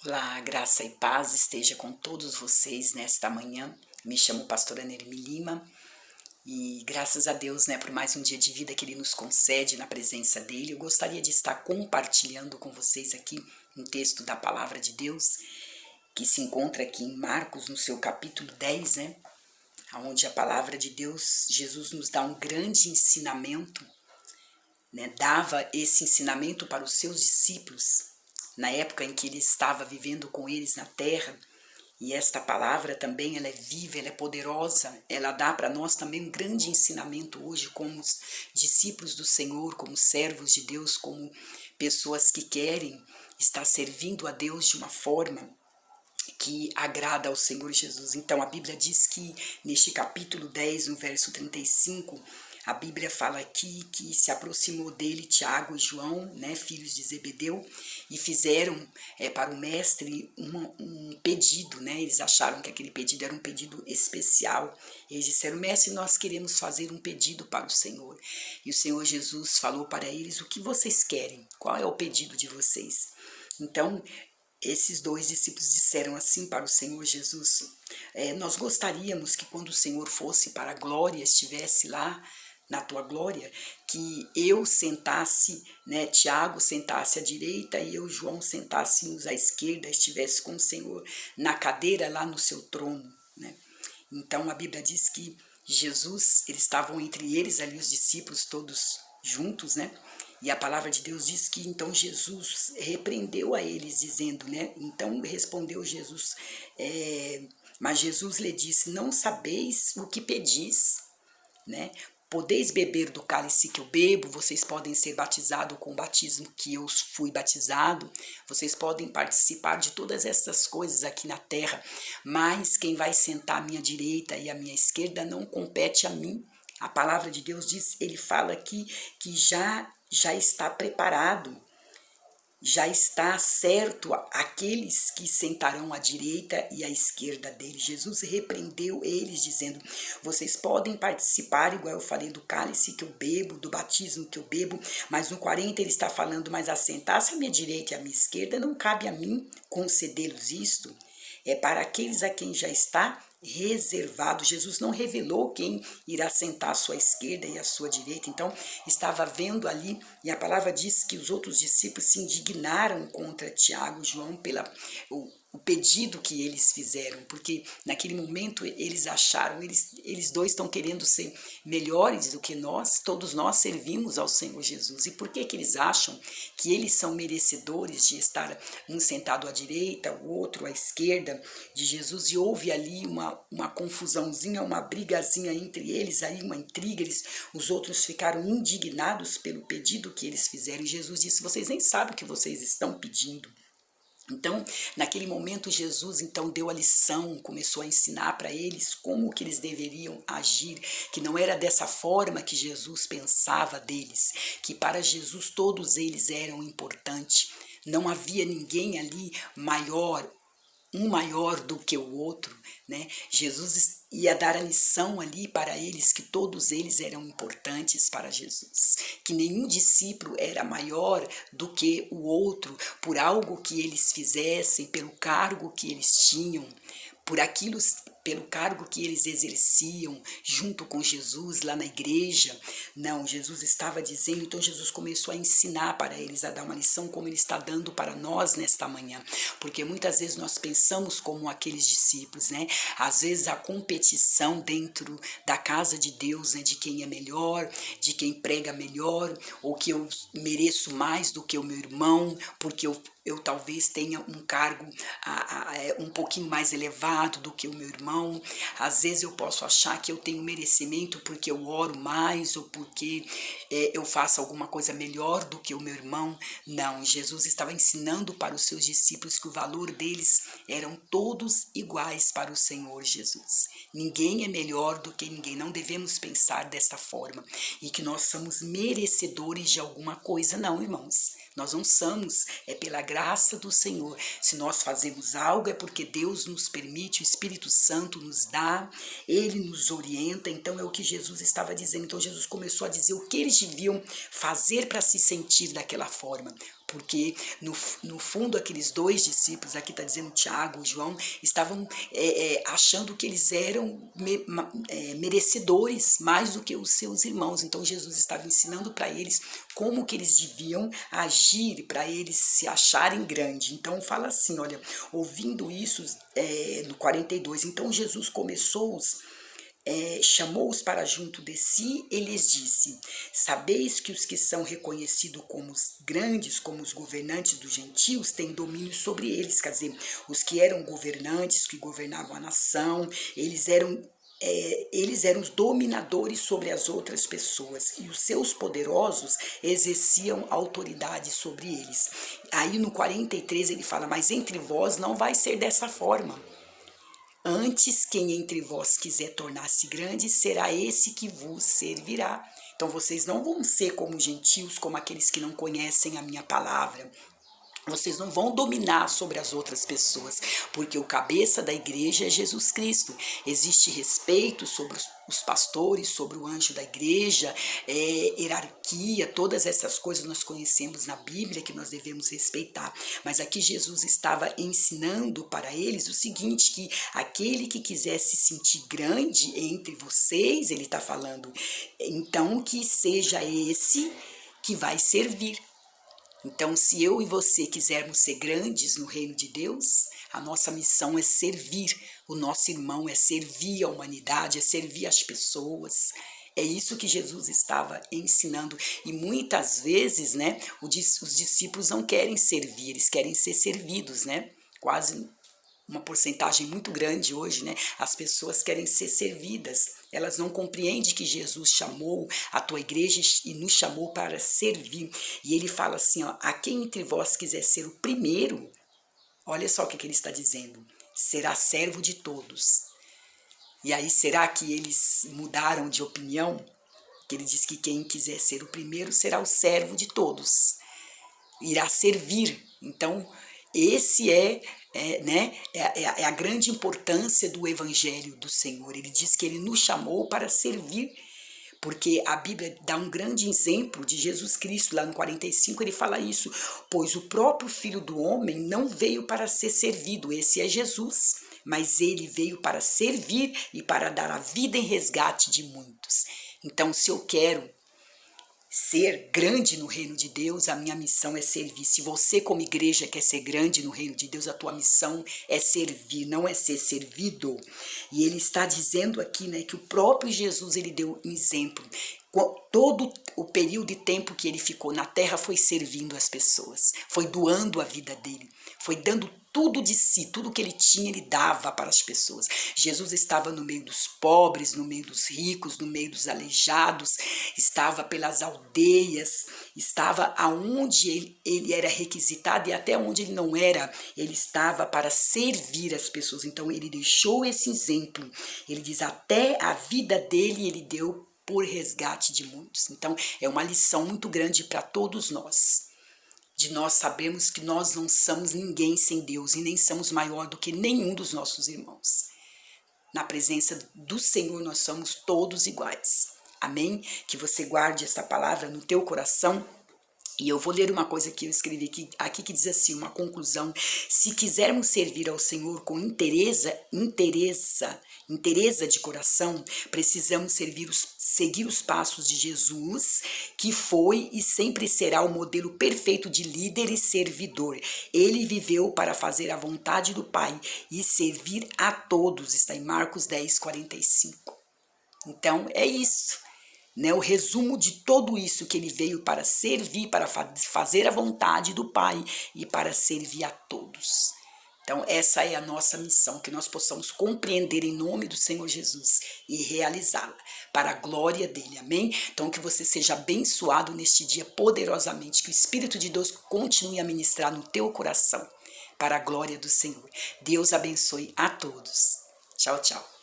Olá, graça e paz esteja com todos vocês nesta manhã. Me chamo pastora Nermi Lima e graças a Deus, por mais um dia de vida que Ele nos concede na presença dEle, eu gostaria de estar compartilhando com vocês aqui um texto da Palavra de Deus que se encontra aqui em Marcos, no seu capítulo 10, onde a Palavra de Deus, Jesus nos dá um grande ensinamento, dava esse ensinamento para os seus discípulos, na época em que ele estava vivendo com eles na terra. E esta palavra também, ela é viva, ela é poderosa, ela dá para nós também um grande ensinamento hoje como os discípulos do Senhor, como servos de Deus, como pessoas que querem estar servindo a Deus de uma forma que agrada ao Senhor Jesus. Então a Bíblia diz que neste capítulo 10, no verso 35, a Bíblia fala aqui que se aproximou dele Tiago e João, filhos de Zebedeu, e fizeram para o mestre um pedido, Eles acharam que aquele pedido era um pedido especial. Eles disseram: mestre, nós queremos fazer um pedido para o Senhor. E o Senhor Jesus falou para eles: o que vocês querem? Qual é o pedido de vocês? Então, esses dois discípulos disseram assim para o Senhor Jesus: nós gostaríamos que quando o Senhor fosse para a glória, estivesse lá na tua glória, que eu sentasse, Tiago sentasse à direita e eu, João, sentássemos à esquerda, estivesse com o Senhor na cadeira lá no seu trono. Então a Bíblia diz que Jesus, eles estavam entre eles ali, os discípulos todos juntos, E a palavra de Deus diz que então Jesus repreendeu a eles, dizendo, Então respondeu Jesus, mas Jesus lhe disse: não sabeis o que pedis, Podeis beber do cálice que eu bebo, vocês podem ser batizados com o batismo que eu fui batizado, vocês podem participar de todas essas coisas aqui na terra, mas quem vai sentar à minha direita e à minha esquerda não compete a mim. A palavra de Deus diz, ele fala aqui que já está preparado, já está certo aqueles que sentarão à direita e à esquerda dele. Jesus repreendeu eles, dizendo: vocês podem participar, igual eu falei, do cálice que eu bebo, do batismo que eu bebo, mas no 40 ele está falando: mas assentar-se à minha direita e à minha esquerda não cabe a mim conceder-los isto. É para aqueles a quem já está reservado. Jesus não revelou quem irá sentar à sua esquerda e à sua direita. Então, estava vendo ali, e a palavra diz que os outros discípulos se indignaram contra Tiago e João pela o pedido que eles fizeram, porque naquele momento eles acharam, eles dois estão querendo ser melhores do que nós, todos nós servimos ao Senhor Jesus. E por que eles acham que eles são merecedores de estar um sentado à direita, o outro à esquerda de Jesus? E houve ali uma confusãozinha, uma brigazinha entre eles, aí uma intriga, os outros ficaram indignados pelo pedido que eles fizeram. E Jesus disse: vocês nem sabem o que vocês estão pedindo. Então, naquele momento, Jesus então deu a lição, começou a ensinar para eles como que eles deveriam agir, que não era dessa forma que Jesus pensava deles, que para Jesus todos eles eram importantes, não havia ninguém ali maior, um maior do que o outro, Jesus ia dar a lição ali para eles que todos eles eram importantes para Jesus, que nenhum discípulo era maior do que o outro por algo que eles fizessem, pelo cargo que eles tinham, por aquilo, pelo cargo que eles exerciam junto com Jesus lá na igreja. Não, Jesus estava dizendo, então Jesus começou a ensinar para eles, a dar uma lição como ele está dando para nós nesta manhã, porque muitas vezes nós pensamos como aqueles discípulos, Às vezes a competição dentro da casa de Deus, de quem é melhor, de quem prega melhor, ou que eu mereço mais do que o meu irmão, porque eu talvez tenha um cargo um pouquinho mais elevado do que o meu irmão. Às vezes eu posso achar que eu tenho merecimento porque eu oro mais ou porque eu faço alguma coisa melhor do que o meu irmão. Não, Jesus estava ensinando para os seus discípulos que o valor deles eram todos iguais para o Senhor Jesus. Ninguém é melhor do que ninguém, não devemos pensar desta forma e que nós somos merecedores de alguma coisa, não, irmãos. Nós não somos, é pela graça do Senhor. Se nós fazemos algo é porque Deus nos permite, o Espírito Santo nos dá, Ele nos orienta. Então é o que Jesus estava dizendo. Então Jesus começou a dizer o que eles deviam fazer para se sentir daquela forma. porque no fundo aqueles dois discípulos, aqui está dizendo Tiago, João, estavam achando que eles eram merecedores mais do que os seus irmãos. Então Jesus estava ensinando para eles como que eles deviam agir para eles se acharem grande. Então fala assim, olha, ouvindo isso, no 42, então Jesus chamou-os para junto de si e lhes disse: sabeis que os que são reconhecidos como os grandes, como os governantes dos gentios, têm domínio sobre eles. Quer dizer, os que eram governantes, que governavam a nação, eles eram os dominadores sobre as outras pessoas, e os seus poderosos exerciam autoridade sobre eles. Aí no 43 ele fala: mas entre vós não vai ser dessa forma. Antes, quem entre vós quiser tornar-se grande, será esse que vos servirá. Então vocês não vão ser como gentios, como aqueles que não conhecem a minha palavra. Vocês não vão dominar sobre as outras pessoas, porque o cabeça da igreja é Jesus Cristo. Existe respeito sobre os pastores, sobre o anjo da igreja, hierarquia, todas essas coisas nós conhecemos na Bíblia que nós devemos respeitar. Mas aqui Jesus estava ensinando para eles o seguinte, que aquele que quiser se sentir grande entre vocês, ele está falando, então que seja esse que vai servir. Então, se eu e você quisermos ser grandes no reino de Deus, a nossa missão é servir o nosso irmão, é servir a humanidade, é servir as pessoas. É isso que Jesus estava ensinando. E muitas vezes, né, os discípulos não querem servir, eles querem ser servidos, né? Quase uma porcentagem muito grande hoje, né? As pessoas querem ser servidas. Elas não compreendem que Jesus chamou a tua igreja e nos chamou para servir. E ele fala assim, ó, a quem entre vós quiser ser o primeiro, olha só o que ele está dizendo, será servo de todos. E aí, será que eles mudaram de opinião? Que ele diz que quem quiser ser o primeiro será o servo de todos. Irá servir. Então, esse é a grande importância do Evangelho do Senhor. Ele diz que ele nos chamou para servir, porque a Bíblia dá um grande exemplo de Jesus Cristo. Lá no 45 ele fala isso, pois o próprio Filho do Homem não veio para ser servido, esse é Jesus, mas ele veio para servir e para dar a vida em resgate de muitos. Então, se eu quero ser grande no reino de Deus, a minha missão é servir. Se você como igreja quer ser grande no reino de Deus, a tua missão é servir, não é ser servido. E ele está dizendo aqui, né, que o próprio Jesus, ele deu um exemplo. Todo o período de tempo que ele ficou na terra foi servindo as pessoas, foi doando a vida dele, foi dando tudo de si, tudo que ele tinha, ele dava para as pessoas. Jesus estava no meio dos pobres, no meio dos ricos, no meio dos aleijados, estava pelas aldeias, estava aonde ele era requisitado e até onde ele não era, ele estava para servir as pessoas. Então ele deixou esse exemplo, ele diz, até a vida dele ele deu por resgate de muitos. Então é uma lição muito grande para todos nós, de nós sabermos que nós não somos ninguém sem Deus e nem somos maior do que nenhum dos nossos irmãos. Na presença do Senhor nós somos todos iguais. Amém? Que você guarde essa palavra no teu coração. E eu vou ler uma coisa que eu escrevi aqui que diz assim, uma conclusão. Se quisermos servir ao Senhor com interesse de coração, precisamos seguir os passos de Jesus, que foi e sempre será o modelo perfeito de líder e servidor. Ele viveu para fazer a vontade do Pai e servir a todos. Está em Marcos 10, 45. Então, é isso. O resumo de tudo isso, que ele veio para servir, para fazer a vontade do Pai e para servir a todos. Então essa é a nossa missão, que nós possamos compreender em nome do Senhor Jesus e realizá-la para a glória dele, amém? Então que você seja abençoado neste dia poderosamente, que o Espírito de Deus continue a ministrar no teu coração para a glória do Senhor. Deus abençoe a todos. Tchau, tchau.